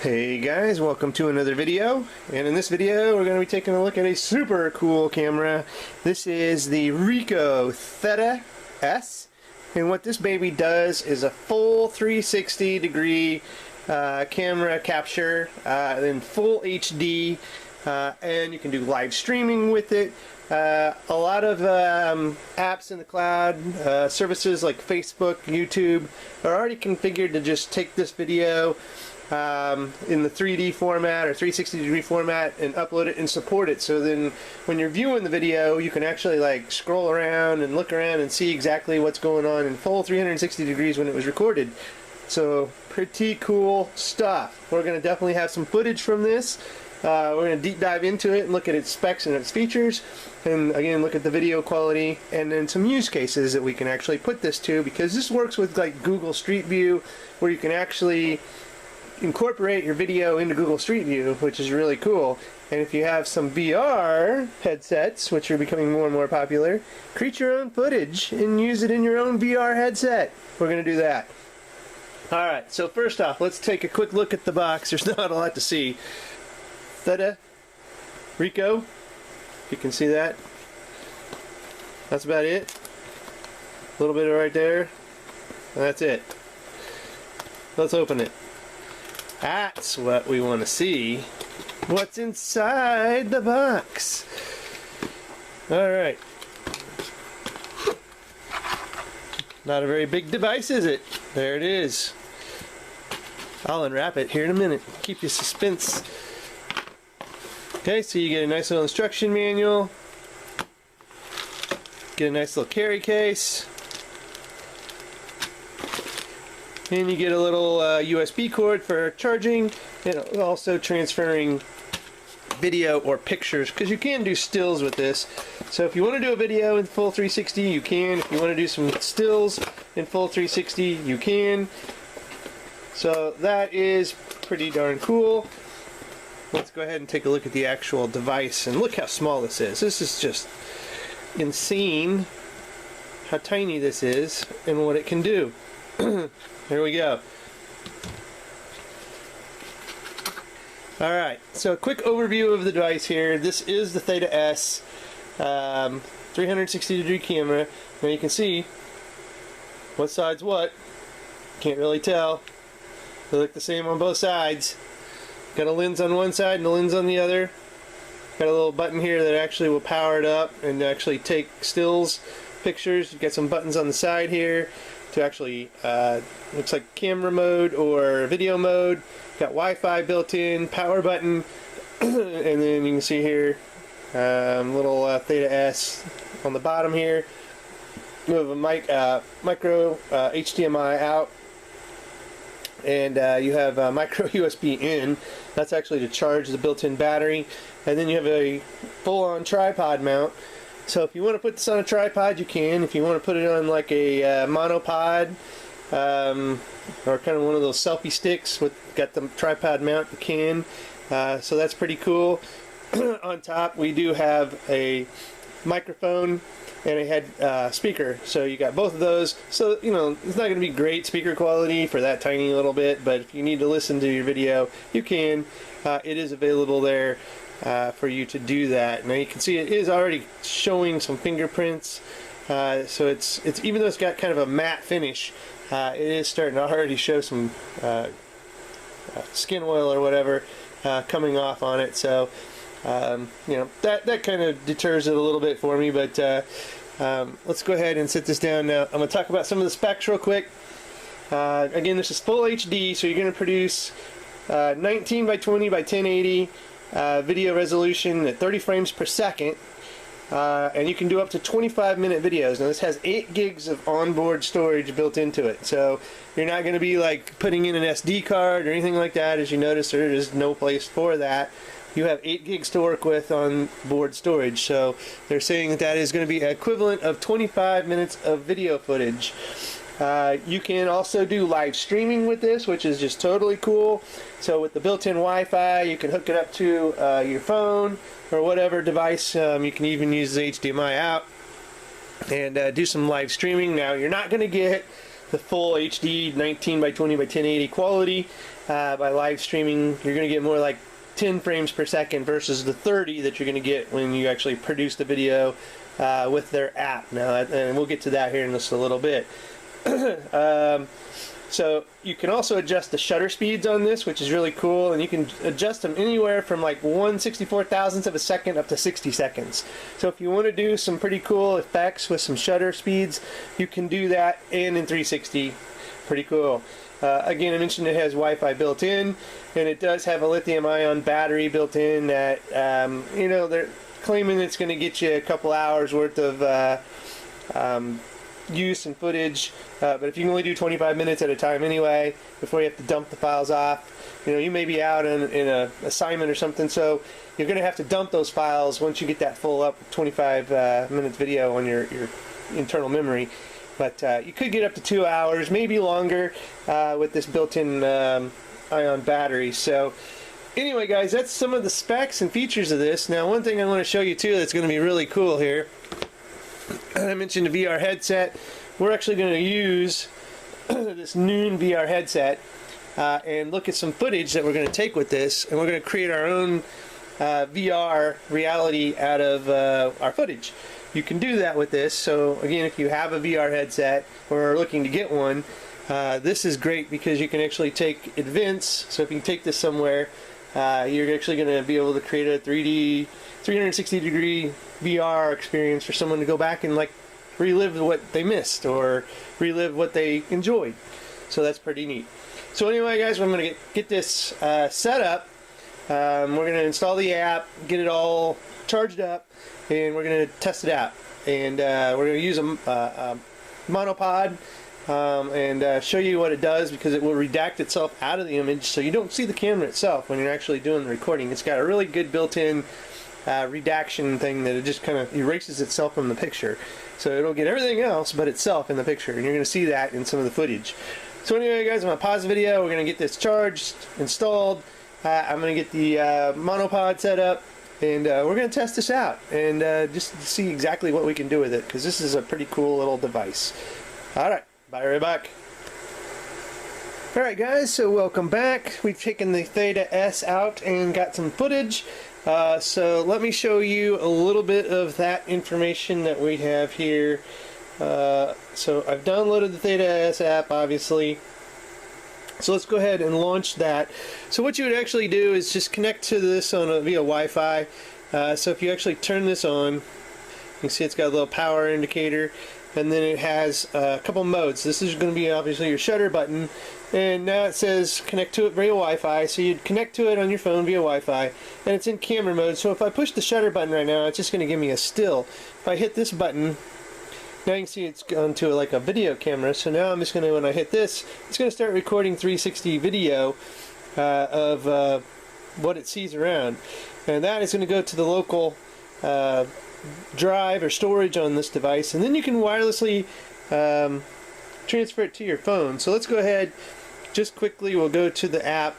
Hey guys, welcome to another video, and in this video we're going to be taking a look at a super cool camera. This is the Ricoh Theta S, and what this baby does is a full 360 degree camera capture in full HD, and you can do live streaming with it. A lot of apps in the cloud, services like Facebook, YouTube are already configured to just take this video in the 3D format or 360 degree format and upload it and support it. So then when you're viewing the video, you can actually like scroll around and look around and see exactly what's going on in full 360 degrees when it was recorded. So pretty cool stuff. We're going to definitely have some footage from this. We're going to deep dive into it and look at its specs and its features, and again look at the video quality and then some use cases that we can actually put this to, because this works with like Google Street View, where you can actually incorporate your video into Google Street View, which is really cool. And if you have some VR headsets, which are becoming more and more popular, create your own footage and use it in your own VR headset. We're going to do that. Alright, so first off, let's take a quick look at the box. There's not a lot to see. Theta, Ricoh, if you can see that. That's about it. A little bit right there. And that's it. Let's open it. That's what we want to see. What's inside the box? Alright. Not a very big device, is it? There it is. I'll unwrap it here in a minute. Keep you suspense. Okay, so you get a nice little instruction manual. Get a nice little carry case. And you get a little USB cord for charging, and also transferring video or pictures, because you can do stills with this. So if you want to do a video in full 360, you can. If you want to do some stills in full 360, you can. So that is pretty darn cool. Let's go ahead and take a look at the actual device, and look how small this is. This is just insane how tiny this is and what it can do. Here we go. Alright, so a quick overview of the device here. This is the Theta S 360 degree camera. Now you can see what side's what. Can't really tell. They look the same on both sides. Got a lens on one side and a lens on the other. Got a little button here that actually will power it up and actually take stills, pictures. You've got some buttons on the side here to actually, looks like camera mode or video mode. Got Wi-Fi built in, power button, and then you can see here, little Theta S on the bottom here. We have a micro HDMI out, and you have a micro USB in. That's actually to charge the built-in battery. And then you have a full-on tripod mount. So if you want to put this on a tripod, you can. If you want to put it on like a monopod, or kind of one of those selfie sticks with got the tripod mount, you can. So that's pretty cool. On top we do have a microphone and a head speaker, so you got both of those. So you know it's not going to be great speaker quality for that tiny little bit, but if you need to listen to your video, you can. It is available there for you to do that. Now you can see it is already showing some fingerprints, so it's even though it's got kind of a matte finish, it is starting to already show some skin oil or whatever coming off on it. So you know that kind of deters it a little bit for me, but let's go ahead and sit this down now. I'm going to talk about some of the specs real quick. Again, this is full HD, so you're going to produce 19 by 20 by 1080 video resolution at 30 frames per second, and you can do up to 25-minute videos. Now this has 8 gigs of onboard storage built into it, so you're not going to be like putting in an SD card or anything like that. As you notice, there is no place for that. You have 8 gigs to work with on board storage, so they're saying that that is going to be equivalent of 25 minutes of video footage. You can also do live streaming with this, which is just totally cool. So with the built-in Wi-Fi, you can hook it up to your phone or whatever device. You can even use the HDMI out and do some live streaming. Now you're not going to get the full HD 19 by 20 by 1080 quality. By live streaming, you're going to get more like 10 frames per second versus the 30 that you're going to get when you actually produce the video with their app. Now, and we'll get to that here in just a little bit. So you can also adjust the shutter speeds on this, which is really cool, and you can adjust them anywhere from like 1/64,000th of a second up to 60 seconds. So if you want to do some pretty cool effects with some shutter speeds, you can do that, and in 360. Pretty cool. Again, I mentioned it has Wi-Fi built in, and it does have a lithium-ion battery built in that, you know, they're claiming it's going to get you a couple hours worth of use and footage, but if you can only do 25 minutes at a time anyway before you have to dump the files off, you know, you may be out in an assignment or something, so you're going to have to dump those files once you get that full up 25 minutes video on your internal memory. But you could get up to 2 hours, maybe longer, with this built-in ion battery. So anyway, guys, that's some of the specs and features of this. Now, one thing I want to show you too that's going to be really cool here, I mentioned the VR headset. We're actually going to use this Noon VR headset and look at some footage that we're going to take with this, and we're going to create our own VR reality out of our footage. You can do that with this. So again, if you have a VR headset or are looking to get one, this is great because you can actually take events. So if you take this somewhere, you're actually going to be able to create a 3D 360-degree VR experience for someone to go back and like relive what they missed or relive what they enjoyed. So that's pretty neat. So anyway, guys, I'm going to get this set up. We're going to install the app, get it all charged up, and we're going to test it out. And we're going to use a monopod and show you what it does, because it will redact itself out of the image so you don't see the camera itself when you're actually doing the recording. It's got a really good built-in redaction thing that it just kind of erases itself from the picture. So it'll get everything else but itself in the picture, and you're going to see that in some of the footage. So anyway, guys, I'm going to pause the video. We're going to get this charged, installed. I'm going to get the monopod set up, and we're going to test this out and just see exactly what we can do with it, because this is a pretty cool little device. Alright, bye right back. Alright, guys, so welcome back. We've taken the Theta S out and got some footage. So let me show you a little bit of that information that we have here. So I've downloaded the Theta S app, obviously. So let's go ahead and launch that. So what you would actually do is just connect to this via Wi-Fi. So if you actually turn this on, you can see it's got a little power indicator, and then it has a couple modes. This is going to be obviously your shutter button, and now it says connect to it via Wi-Fi. So you'd connect to it on your phone via Wi-Fi, and it's in camera mode. So if I push the shutter button right now, it's just going to give me a still. If I hit this button, now you can see it's gone to like a video camera. So now I'm just going to, when I hit this, it's going to start recording 360 video of what it sees around, and that is going to go to the local drive or storage on this device, and then you can wirelessly transfer it to your phone. So let's go ahead, just quickly, we'll go to the app,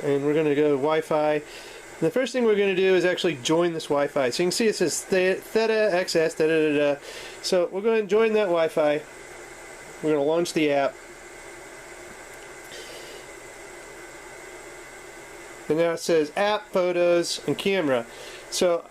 and we're going to go Wi-Fi. And the first thing we're going to do is actually join this Wi-Fi. So you can see it says Theta XS, da da da da. So we're going to join that Wi-Fi. We're going to launch the app. And now it says app, photos, and camera. So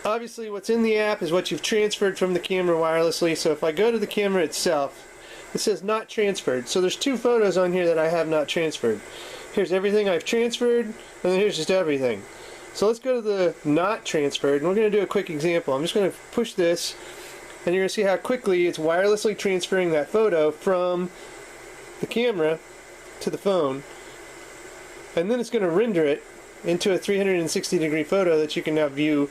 obviously what's in the app is what you've transferred from the camera wirelessly. So if I go to the camera itself, it says not transferred. So there's two photos on here that I have not transferred. Here's everything I've transferred, and then here's just everything. So let's go to the not transferred, and we're going to do a quick example. I'm just going to push this, and you're going to see how quickly it's wirelessly transferring that photo from the camera to the phone. And then it's going to render it into a 360-degree photo that you can now view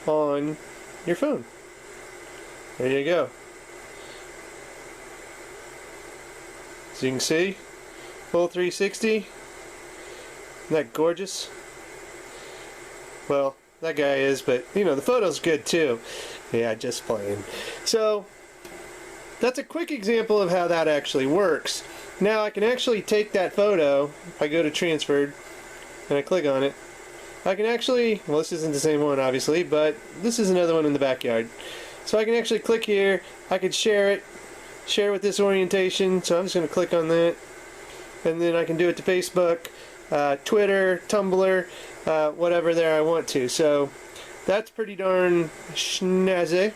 on your phone. There you go. So you can see, full 360. Isn't that gorgeous? Well, that guy is, but you know, the photo's good too. Yeah, just playing. So that's a quick example of how that actually works. Now I can actually take that photo. If I go to transferred and I click on it, I can actually, well, this isn't the same one obviously, but this is another one in the backyard. So I can actually click here, I could share it, share with this orientation, so I'm just going to click on that, and then I can do it to Facebook, Twitter, Tumblr, whatever there I want to. So that's pretty darn snazzy.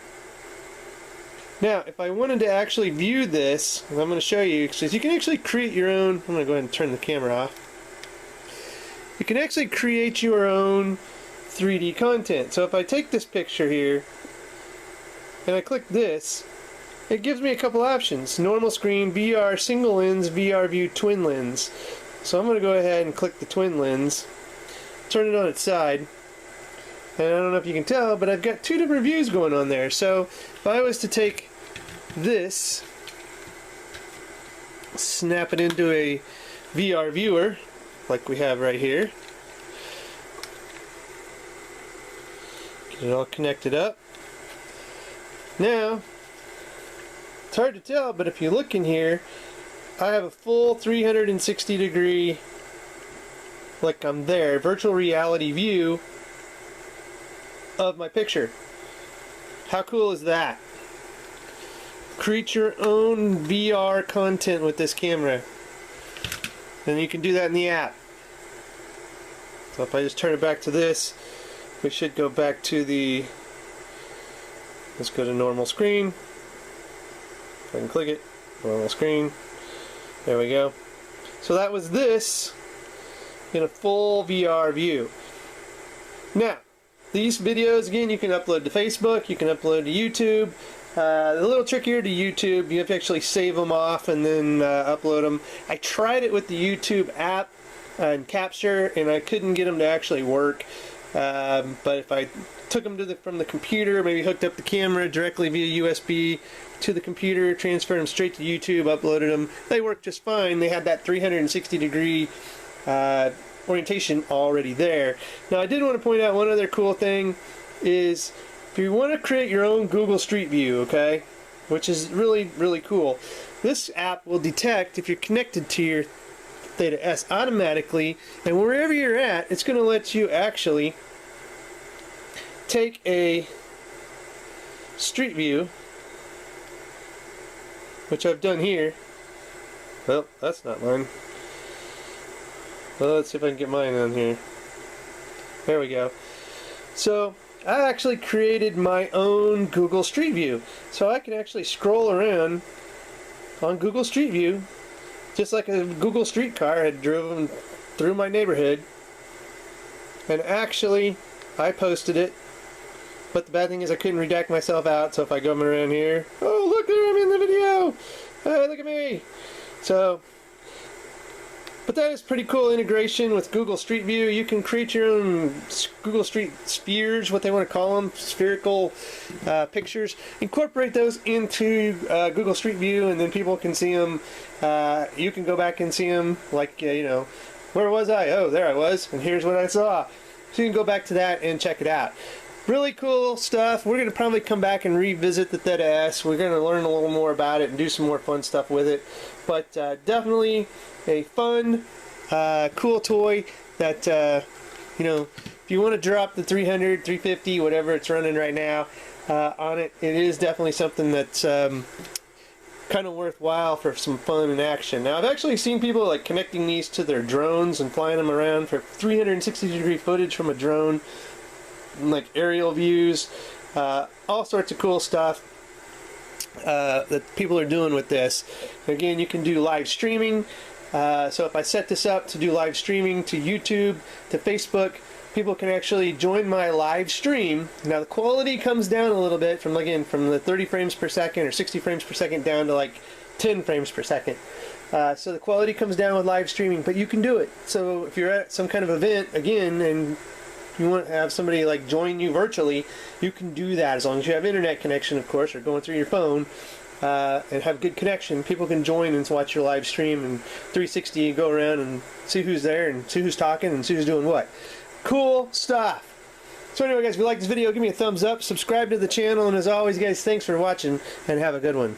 Now, if I wanted to actually view this, I'm going to show you, because you can actually create your own. I'm going to go ahead and turn the camera off. You can actually create your own 3D content. So if I take this picture here and I click this, it gives me a couple options: normal screen, VR single lens, VR view twin lens. So I'm going to go ahead and click the twin lens, turn it on its side, and I don't know if you can tell, but I've got two different views going on there. So if I was to take this, snap it into a VR viewer like we have right here, get it all connected up. Now, it's hard to tell, but if you look in here, I have a full 360 degree, like I'm there, virtual reality view of my picture. How cool is that? Create your own VR content with this camera, and you can do that in the app. So if I just turn it back to this, we should go back to the, let's go to normal screen. If I can click it, normal screen, there we go. So that was this in a full VR view. Now, these videos, again, you can upload to Facebook, you can upload to YouTube. A little trickier to YouTube. You have to actually save them off and then upload them. I tried it with the YouTube app and Capture, and I couldn't get them to actually work. But if I took them to from the computer, maybe hooked up the camera directly via USB to the computer, transferred them straight to YouTube, uploaded them, they worked just fine. They had that 360 degree orientation already there. Now, I did want to point out one other cool thing is, if you want to create your own Google Street View, okay, which is really, really cool, this app will detect if you're connected to your Theta S automatically, and wherever you're at, it's going to let you actually take a street view, which I've done here. Well, that's not mine. Well, let's see if I can get mine on here. There we go. So I actually created my own Google Street View. So I can actually scroll around on Google Street View just like a Google streetcar had driven through my neighborhood. And actually, I posted it. But the bad thing is I couldn't redact myself out, so if I go around here, oh look there, I'm in the video! Hey, look at me! So, but that is pretty cool integration with Google Street View. You can create your own Google Street spheres, what they want to call them, spherical pictures. Incorporate those into Google Street View, and then people can see them. You can go back and see them, like, you know, where was I? Oh, there I was, and here's what I saw. So you can go back to that and check it out. Really cool stuff. We're going to probably come back and revisit the Theta S. We're going to learn a little more about it and do some more fun stuff with it. But definitely a fun, cool toy that, you know, if you want to drop the 300, 350, whatever it's running right now on it, it is definitely something that's kind of worthwhile for some fun and action. Now, I've actually seen people like connecting these to their drones and flying them around for 360 degree footage from a drone, like aerial views, all sorts of cool stuff that people are doing with this. Again, you can do live streaming. So if I set this up to do live streaming to YouTube, to Facebook, people can actually join my live stream. Now the quality comes down a little bit from, again, from the 30 frames per second or 60 frames per second down to like 10 frames per second. So the quality comes down with live streaming, but you can do it. So if you're at some kind of event, again, and you want to have somebody like join you virtually, you can do that as long as you have internet connection, of course, or going through your phone, and have good connection. People can join and watch your live stream and 360 and go around and see who's there and see who's talking and see who's doing what. Cool stuff. So anyway, guys, if you like this video, give me a thumbs up, subscribe to the channel, and as always, guys, thanks for watching and have a good one.